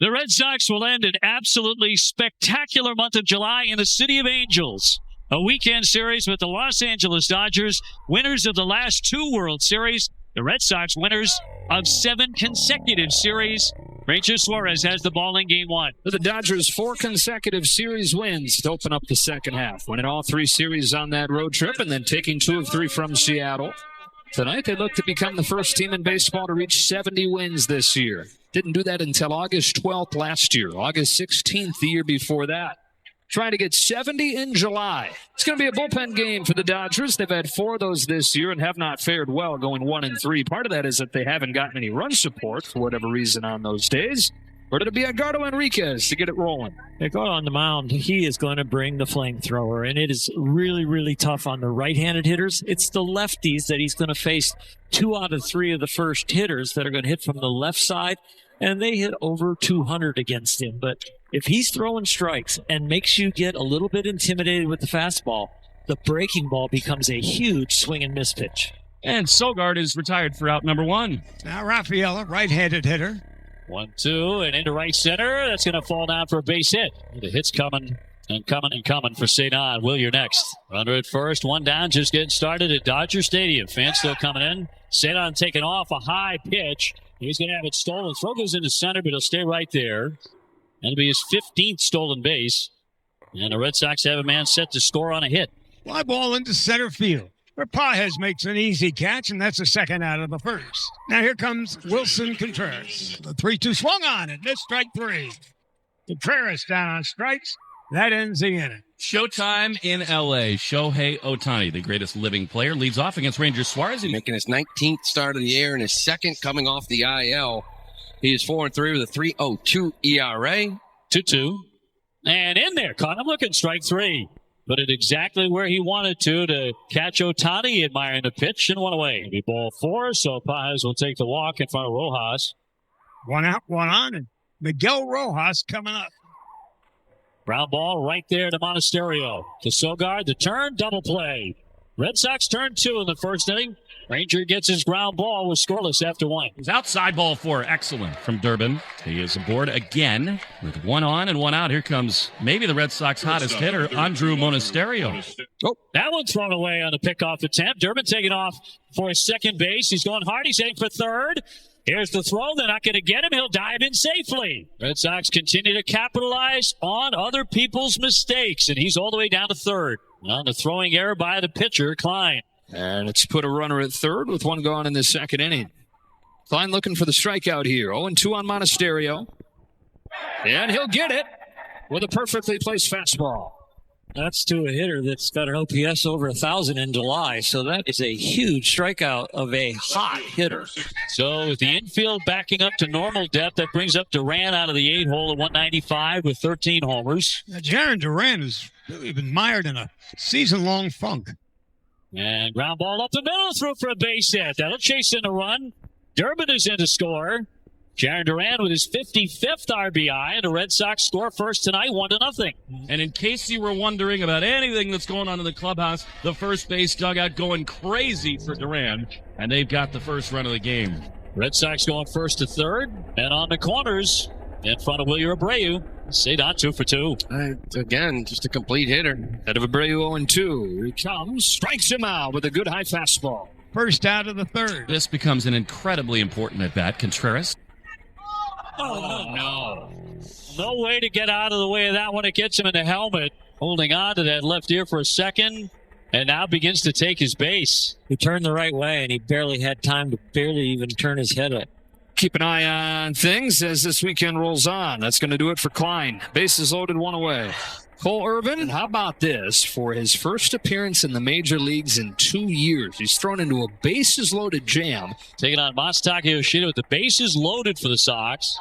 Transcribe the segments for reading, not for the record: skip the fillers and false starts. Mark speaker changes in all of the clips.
Speaker 1: The Red Sox will end an absolutely spectacular month of July in the City of Angels. A weekend series with the Los Angeles Dodgers, winners of the last 2 World Series. The Red Sox winners of 7 consecutive series. Ranger Suarez has the ball in game 1.
Speaker 2: For the Dodgers, 4 consecutive series wins to open up the second half. Winning all 3 series on that road trip and then taking 2 of 3 from Seattle. Tonight, they look to become the first team in baseball to reach 70 wins this year. Didn't do that until August 12th last year, August 16th the year before that. Trying to get 70 in July. It's going to be a bullpen game for the Dodgers. They've had 4 of those this year and have not fared well, going 1-3. Part of that is that they haven't gotten any run support for whatever reason on those days. Or did it be Edgardo Enriquez to get it rolling?
Speaker 3: They go on the mound. He is going to bring the flamethrower, and it is really, really tough on the right-handed hitters. It's the lefties that he's going to face 2 out of 3 of the first hitters that are going to hit from the left side, and they hit over 200 against him. But if he's throwing strikes and makes you get a little bit intimidated with the fastball, the breaking ball becomes a huge swing and miss pitch.
Speaker 4: And Sogard is retired for out number 1.
Speaker 5: Now Rafaela, right-handed hitter.
Speaker 1: 1-2, and into right center. That's going to fall down for a base hit. The hit's coming and coming and coming for Season. Will, you're next. Runner at first, 1 down, just getting started at Dodger Stadium. Fans still coming in. Season taking off a high pitch. He's going to have it stolen. Throw goes into center, but he'll stay right there. That'll be his 15th stolen base. And the Red Sox have a man set to score on a hit.
Speaker 5: Fly ball into center field, where Pages makes an easy catch, and that's a second out of the first. Now here comes Wilson Contreras. The 3-2 swung on it. Missed strike 3. Contreras down on strikes. That ends the inning.
Speaker 4: Showtime in L.A. Shohei Ohtani, the greatest living player, leads off against Ranger Suarez.
Speaker 6: Making his 19th start of the year and his 2nd coming off the IL. He is 4-3 with a 3.02 ERA.
Speaker 1: 2-2. And in there, caught him looking, strike 3. Put it exactly where he wanted to catch Ohtani, admiring the pitch, and 1 away. It'll be ball 4, so Pages will take the walk in front of Rojas.
Speaker 5: 1 out, 1 on, and Miguel Rojas coming up.
Speaker 1: Ground ball right there to Monasterio. To Sogard, the turn, double play. Red Sox turn 2 in the first inning. Ranger gets his ground ball with scoreless after 1.
Speaker 4: He's outside ball 4. Excellent from Durbin. He is aboard again with 1 on and 1 out. Here comes maybe the Red Sox hottest hitter, Andrew Monasterio.
Speaker 1: Oh, that one thrown away on the pickoff attempt. Durbin taking off for his second base. He's going hard. He's heading for third. Here's the throw. They're not going to get him. He'll dive in safely. Red Sox continue to capitalize on other people's mistakes, and he's all the way down to third. On the throwing error by the pitcher, Klein.
Speaker 2: And it's put a runner at third with 1 gone in the second inning. Klein looking for the strikeout here. 0-2 on Monasterio. And he'll get it with a perfectly placed fastball.
Speaker 3: That's to a hitter that's got an OPS over 1,000 in July, so that is a huge strikeout of a hot hitter.
Speaker 1: So with the infield backing up to normal depth, that brings up Duran out of the 8-hole at 195 with 13 homers.
Speaker 5: Now, Jaron Duran has really been mired in a season-long funk.
Speaker 1: And ground ball up the middle, through for a base hit. That'll chase in a run. Durbin is in to score. Jaron Duran with his 55th RBI, and the Red Sox score first tonight, 1-0.
Speaker 4: And in case you were wondering about anything that's going on in the clubhouse, the first base dugout going crazy for Duran, and they've got the first run of the game.
Speaker 1: Red Sox going first to third, and on the corners, in front of Wilyer Abreu. Season 2 for 2.
Speaker 6: Again, just a complete hitter.
Speaker 2: Head of Abreu 0-2. Here he comes, strikes him out with a good high fastball.
Speaker 5: First out of the third.
Speaker 4: This becomes an incredibly important at-bat. Contreras.
Speaker 1: Oh, no. No way to get out of the way of that one. It gets him in the helmet, holding on to that left ear for a second, and now begins to take his base.
Speaker 3: He turned the right way, and he barely had time to even turn his head up.
Speaker 2: Keep an eye on things as this weekend rolls on. That's going to do it for Klein. Bases loaded, 1 away. Cole Irvin, how about this? For his first appearance in the major leagues in 2 years, he's thrown into a bases-loaded jam.
Speaker 1: Taking on Masataka Yoshida with the bases loaded for the Sox.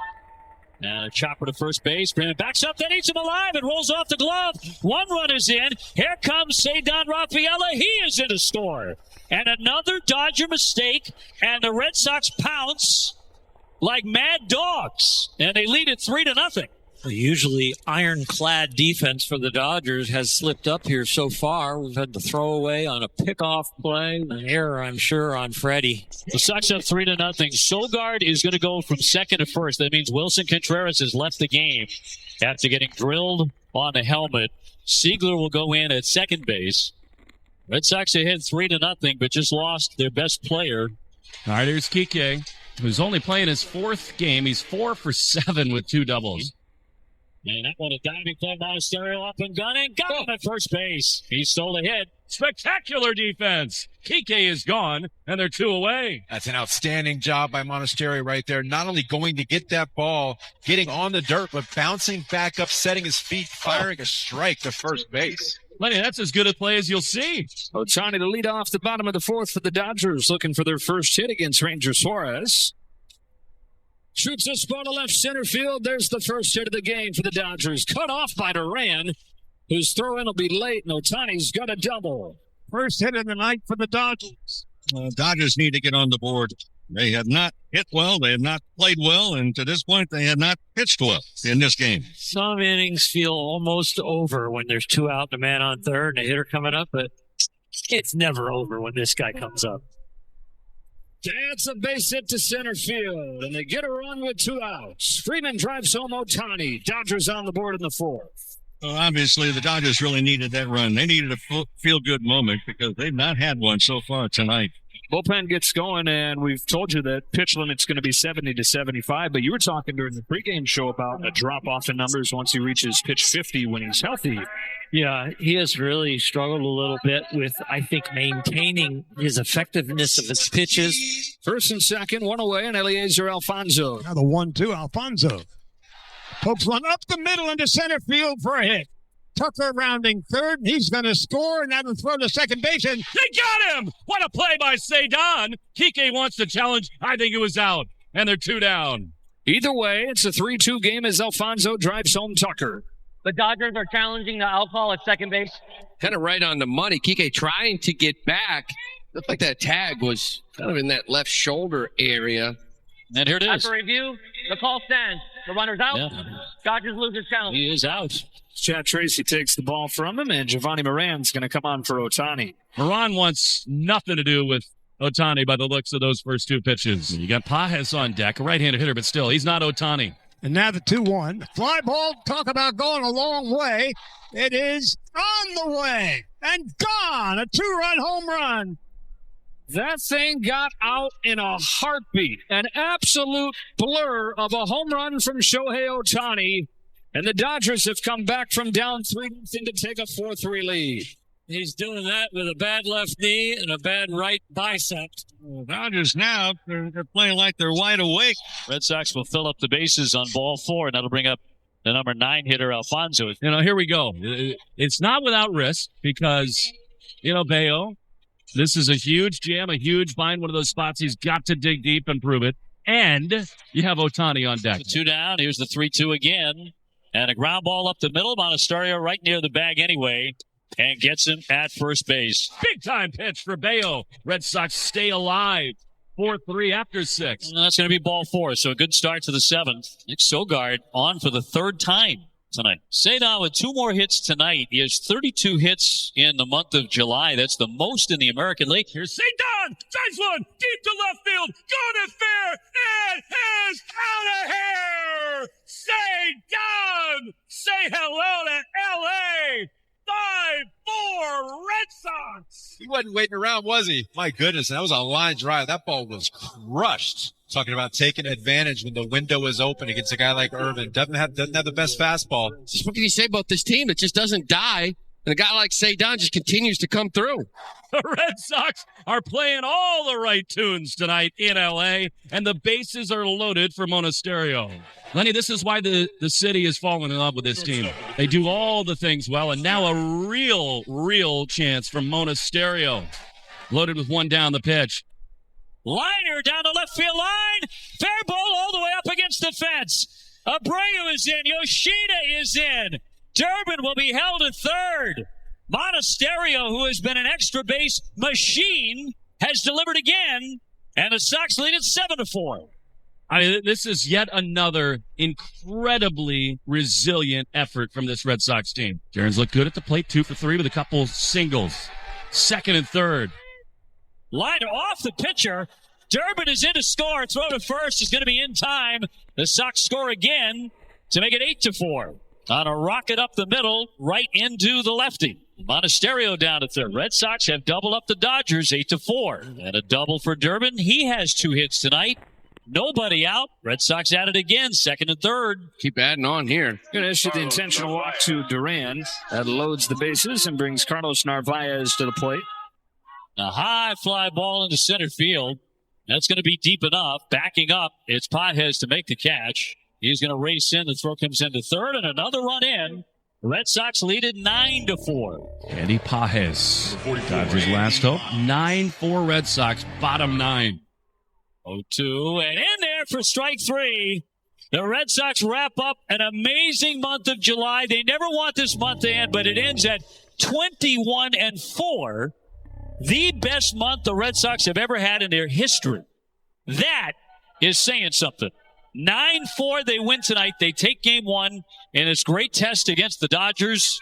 Speaker 1: And a chopper to first base. Freeman backs up, then eats him alive and rolls off the glove. 1 run is in. Here comes Season Rafaela. He is in to score. And another Dodger mistake, and the Red Sox pounce like mad dogs, and they lead it 3-0.
Speaker 3: Usually ironclad defense for the Dodgers has slipped up here so far. We've had the throwaway on a pickoff play, an error, I'm sure, on Freddie.
Speaker 1: The Sox up 3-0. Sogard is going to go from second to first. That means Wilson Contreras has left the game after getting drilled on the helmet. Siegler will go in at second base. Red Sox ahead 3-0, but just lost their best player.
Speaker 4: All right, here's Kike, who's only playing his fourth game. He's 4 for 7 with 2 doubles.
Speaker 1: And that one, a diving play, Monasterio up and gunning. Got him at first base. He stole the hit.
Speaker 4: Spectacular defense. Kike is gone, and they're 2 away.
Speaker 7: That's an outstanding job by Monasterio right there. Not only going to get that ball, getting on the dirt, but bouncing back up, setting his feet, firing a strike to first base.
Speaker 4: Lenny, that's as good a play as you'll see.
Speaker 2: Ohtani to lead off the bottom of the fourth for the Dodgers, looking for their first hit against Ranger Suarez. Shoots this ball to left center field. There's the first hit of the game for the Dodgers. Cut off by Duran, whose throw-in will be late, and Ohtani's got a double.
Speaker 5: First hit of the night for the Dodgers.
Speaker 8: Dodgers need to get on the board. They have not hit well. They have not played well. And to this point, they have not pitched well in this game.
Speaker 3: Some innings feel almost over when there's 2 out and a man on third and a hitter coming up, but it's never over when this guy comes up.
Speaker 2: That's a base hit to center field, and they get a run with 2 outs. Freeman drives home Ohtani. Dodgers on the board in the fourth.
Speaker 8: Well, obviously, the Dodgers really needed that run. They needed a feel-good moment because they've not had one so far tonight.
Speaker 2: Bullpen gets going, and we've told you that pitch limit's going to be 70 to 75, but you were talking during the pregame show about a drop-off in numbers once he reaches pitch 50 when he's healthy.
Speaker 3: Yeah, he has really struggled a little bit with, I think, maintaining his effectiveness of his pitches.
Speaker 2: First and second, 1 away, and Eliezer Alfonso.
Speaker 5: Now the 1-2, Alfonso. Pokes one up the middle into center field for a hit. Tucker rounding third, and he's going to score, and that'll throw to second base. And
Speaker 4: They got him! What a play by Season. Kike wants to challenge. I think it was out, and they're 2 down.
Speaker 2: Either way, it's a 3-2 game as Alfonso drives home Tucker.
Speaker 9: The Dodgers are challenging the outcall at second base.
Speaker 6: Kind of right on the money. Kike trying to get back. Looked like that tag was kind of in that left shoulder area.
Speaker 1: And here it is.
Speaker 9: After review, the call stands. The runner's out.
Speaker 1: Yeah.
Speaker 9: Dodgers lose his count.
Speaker 1: He is out.
Speaker 2: Chad Tracy takes the ball from him, and Giovanni Moran's going to come on for Ohtani.
Speaker 4: Moran wants nothing to do with Ohtani by the looks of those first 2 pitches. You got Pages on deck, a right-handed hitter, but still, he's not Ohtani.
Speaker 5: And now the 2-1. Fly ball, talk about going a long way. It is on the way and gone. A 2-run home run.
Speaker 2: That thing got out in a heartbeat. An absolute blur of a home run from Shohei Ohtani. And the Dodgers have come back from down 3-0 to take a 4-3 lead.
Speaker 3: He's doing that with a bad left knee and a bad right bicep.
Speaker 8: The Dodgers now, they're playing like they're wide awake.
Speaker 1: Red Sox will fill up the bases on ball 4, and that'll bring up the number 9 hitter, Alfonso.
Speaker 4: You know, here we go. It's not without risk because, you know, Bayo, this is a huge jam, a huge bind, one of those spots he's got to dig deep and prove it. And you have Ohtani on deck.
Speaker 1: 2 down. Here's the 3-2 again. And a ground ball up the middle. Monasterio right near the bag anyway. And gets him at first base.
Speaker 4: Big time pitch for Bayo. Red Sox stay alive. 4-3 after 6.
Speaker 1: And that's going to be ball 4. So a good start to the 7th. Nick Sogard on for the 3rd time tonight. Season with 2 more hits tonight. He has 32 hits in the month of July. That's the most in the American League.
Speaker 4: Here's Season. Drives one deep to left field. Going to fair. It is out of here. Season. Say hello to L.A. 5-4 Red Sox.
Speaker 7: He wasn't waiting around, was he? My goodness, that was a line drive. That ball was crushed. Talking about taking advantage when the window is open against a guy like Irvin. Doesn't have the best fastball.
Speaker 6: What can you say about this team that just doesn't die? And a guy like Season just continues to come through.
Speaker 4: The Red Sox are playing all the right tunes tonight in L.A., and the bases are loaded for Monasterio. Lenny, this is why the city is falling in love with this team. They do all the things well, and now a real chance from Monasterio. Loaded with 1 down the pitch.
Speaker 1: Liner down the left field line. Fair ball all the way up against the fence. Abreu is in. Yoshida is in. Durbin will be held at third. Monasterio, who has been an extra base machine, has delivered again, and the Sox lead at 7-4.
Speaker 4: I mean, this is yet another incredibly resilient effort from this Red Sox team. Jaren's looked good at the plate, 2 for 3 with a couple singles. Second and third.
Speaker 1: Liner off the pitcher. Durbin is in to score. Throw to first is going to be in time. The Sox score again to make it 8-4. On a rocket up the middle, right into the lefty. Monasterio down to third. Red Sox have doubled up the Dodgers 8-4. And a double for Durbin. He has 2 hits tonight. Nobody out. Red Sox at it again, second and third.
Speaker 6: Keep adding on here.
Speaker 2: Going to issue the intentional walk to Duran. That loads the bases and brings Carlos Narvaez to the plate.
Speaker 1: A high fly ball into center field. That's going to be deep enough. Backing up, it's Pages to make the catch. He's going to race in. The throw comes into third, and another run in. The Red Sox lead it 9-4.
Speaker 4: Eddie Pages. Dodgers last hope. 9-4 Red Sox, bottom 9.
Speaker 1: 0-2, and in there for strike 3. The Red Sox wrap up an amazing month of July. They never want this month to end, but it ends at 21-4. The best month the Red Sox have ever had in their history. That is saying something. 9-4, they win tonight. They take game 1 in this great test against the Dodgers.